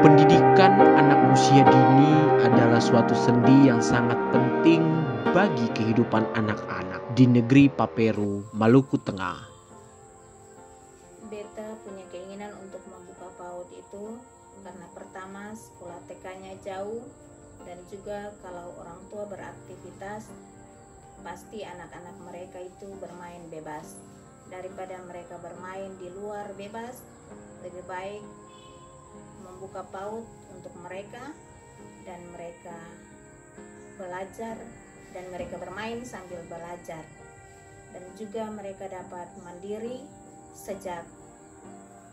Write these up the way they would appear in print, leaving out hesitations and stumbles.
Pendidikan anak usia dini adalah suatu sendi yang sangat penting bagi kehidupan anak-anak di negeri Paperu, Maluku Tengah. Beta punya keinginan untuk membuka PAUD itu karena pertama sekolah TK-nya jauh, dan juga kalau orang tua beraktivitas pasti anak-anak mereka itu bermain bebas. Daripada mereka bermain di luar bebas, lebih baik membuka PAUD untuk mereka, dan mereka belajar dan mereka bermain sambil belajar, dan juga mereka dapat mandiri sejak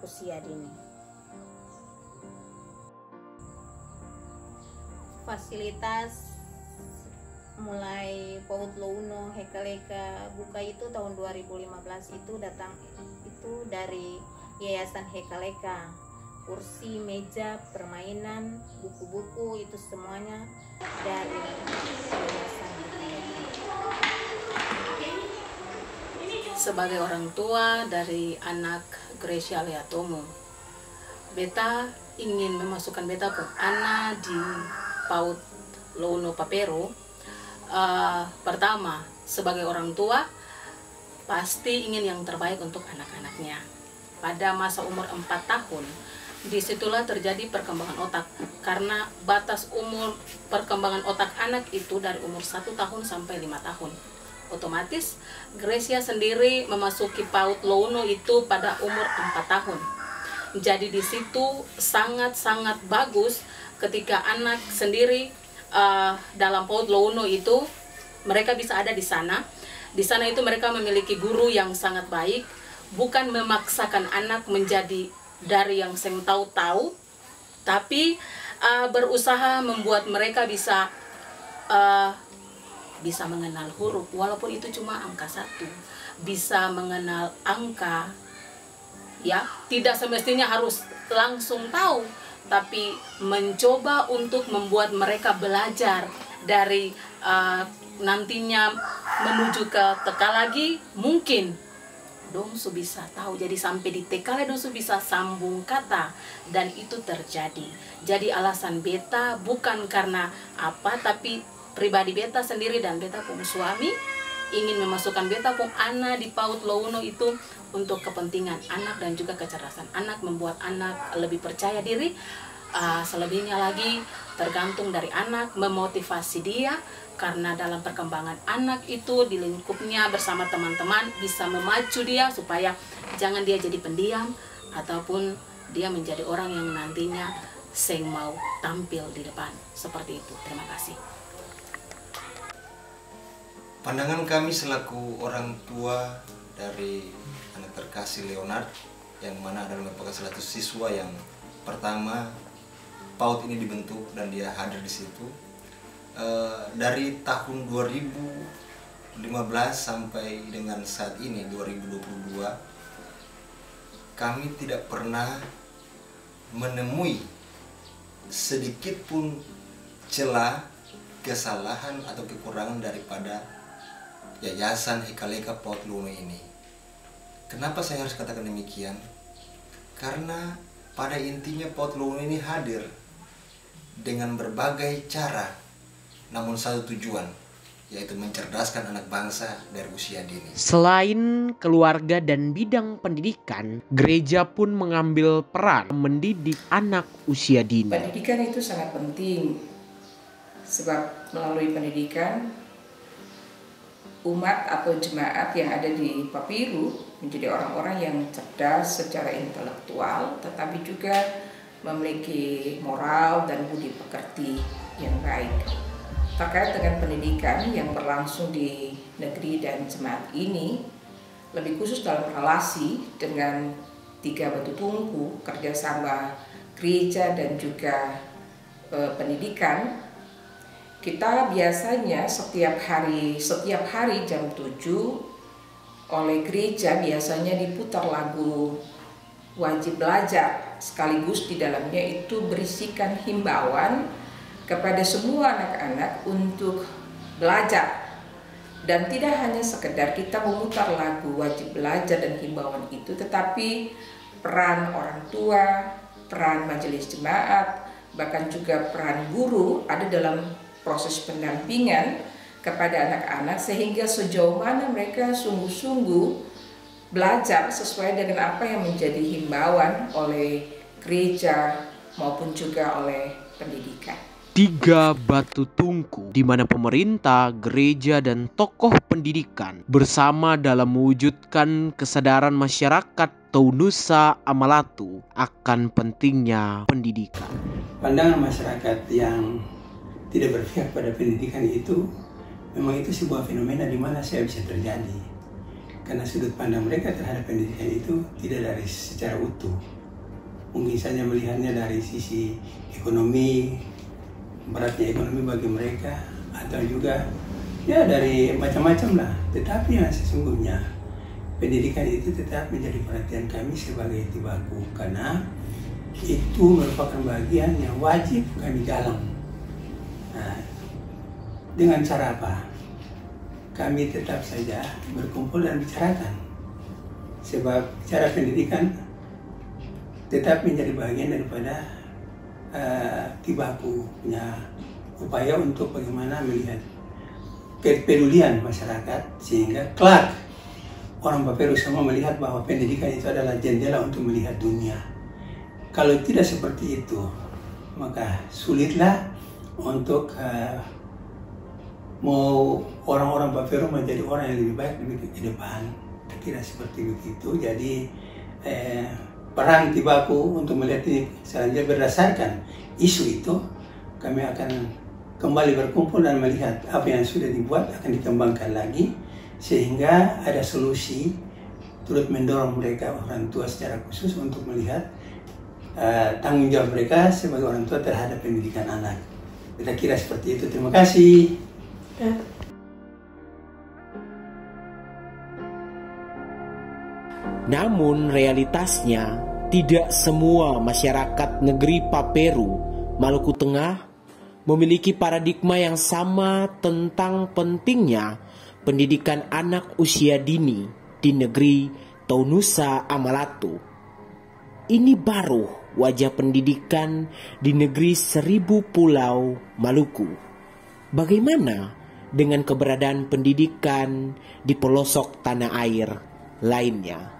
usia dini. Fasilitas mulai PAUD Louno Hekaleka buka itu tahun 2015 itu datang itu dari Yayasan Hekaleka. Kursi, meja, permainan, buku-buku itu semuanya dari Yayasan Hekaleka. Sebagai orang tua dari anak Gracia Leatomo, beta ingin memasukkan beta ke anak di PAUD Louno Paperu. Pertama, sebagai orang tua pasti ingin yang terbaik untuk anak-anaknya. Pada masa umur 4 tahun, disitulah terjadi perkembangan otak, karena batas umur perkembangan otak anak itu dari umur 1 tahun sampai 5 tahun. Otomatis Gracia sendiri memasuki PAUD Louno itu pada umur 4 tahun. Jadi di situ sangat-sangat bagus ketika anak sendiri dalam PAUD Louno itu mereka bisa ada di sana. Di sana itu mereka memiliki guru yang sangat baik, bukan memaksakan anak menjadi dari yang seng tahu-tahu, tapi berusaha membuat mereka bisa mengenal huruf, walaupun itu cuma angka 1, bisa mengenal angka, ya tidak semestinya harus langsung tahu, tapi mencoba untuk membuat mereka belajar dari nantinya menuju ke TK lagi, mungkin dong su bisa tahu. Jadi sampai di TK dong su bisa sambung kata, dan itu terjadi. Jadi alasan beta bukan karena apa, tapi pribadi beta sendiri dan beta pun suami ingin memasukkan beta pun anak di PAUD Louno itu untuk kepentingan anak dan juga kecerdasan anak, membuat anak lebih percaya diri. Selebihnya lagi tergantung dari anak, memotivasi dia, karena dalam perkembangan anak itu di lingkupnya bersama teman-teman bisa memacu dia supaya jangan dia jadi pendiam ataupun dia menjadi orang yang nantinya seng mau tampil di depan. Seperti itu. Terima kasih. Pandangan kami selaku orang tua dari anak terkasih Leonard, yang mana adalah merupakan salah satu siswa yang pertama PAUD ini dibentuk dan dia hadir di situ. Dari tahun 2015 sampai dengan saat ini 2022, kami tidak pernah menemui sedikit pun celah, kesalahan atau kekurangan daripada Yayasan Hekaleka PAUD Louno ini. Kenapa saya harus katakan demikian? Karena pada intinya PAUD Louno ini hadir dengan berbagai cara, namun satu tujuan, yaitu mencerdaskan anak bangsa dari usia dini. Selain keluarga dan bidang pendidikan, gereja pun mengambil peran mendidik anak usia dini. Pendidikan itu sangat penting, sebab melalui pendidikan umat atau jemaat yang ada di Paperu menjadi orang-orang yang cerdas secara intelektual, tetapi juga memiliki moral dan budi pekerti yang baik. Terkait dengan pendidikan yang berlangsung di negeri dan jemaat ini, lebih khusus dalam relasi dengan 3 batu tungku, kerjasama gereja dan juga pendidikan, kita biasanya setiap hari jam 7 oleh gereja biasanya diputar lagu wajib belajar, sekaligus di dalamnya itu berisikan himbauan kepada semua anak-anak untuk belajar. Dan tidak hanya sekedar kita memutar lagu wajib belajar dan himbauan itu, tetapi peran orang tua, peran majelis jemaat, bahkan juga peran guru ada dalam proses pendampingan kepada anak-anak, sehingga sejauh mana mereka sungguh-sungguh belajar sesuai dengan apa yang menjadi himbauan oleh gereja maupun juga oleh pendidikan. 3 batu tungku di mana pemerintah, gereja, dan tokoh pendidikan bersama dalam mewujudkan kesadaran masyarakat Taunusa Amalatu akan pentingnya pendidikan. Pandangan masyarakat yang tidak berpihak pada pendidikan itu memang itu sebuah fenomena di mana saya bisa terjadi. Karena sudut pandang mereka terhadap pendidikan itu tidak dari secara utuh. Mungkin saja melihatnya dari sisi ekonomi, beratnya ekonomi bagi mereka, atau juga ya dari macam-macam lah. Tetapi yang sesungguhnya pendidikan itu tetap menjadi perhatian kami sebagai Tibaku, karena itu merupakan bagian yang wajib kami galang. Nah, dengan cara apa? Kami tetap saja berkumpul dan bicarakan. Sebab cara pendidikan tetap menjadi bagian daripada Tibaku punya upaya untuk bagaimana melihat kepedulian masyarakat, sehingga kelak orang Paperu semua melihat bahwa pendidikan itu adalah jendela untuk melihat dunia. Kalau tidak seperti itu, maka sulitlah untuk mau orang-orang Paperu menjadi orang yang lebih baik lebih ke depan. Tidak seperti begitu. Jadi peran Tibaku untuk melihat ini selanjutnya berdasarkan isu itu, kami akan kembali berkumpul dan melihat apa yang sudah dibuat akan dikembangkan lagi, sehingga ada solusi, turut mendorong mereka orang tua secara khusus untuk melihat tanggung jawab mereka sebagai orang tua terhadap pendidikan anak. Kita kira seperti itu. Terima kasih. Namun realitasnya tidak semua masyarakat negeri Paperu, Maluku Tengah memiliki paradigma yang sama tentang pentingnya pendidikan anak usia dini di negeri Taunusa Amalatu. Ini baru wajah pendidikan di negeri 1000 pulau Maluku. Bagaimana dengan keberadaan pendidikan di pelosok tanah air lainnya?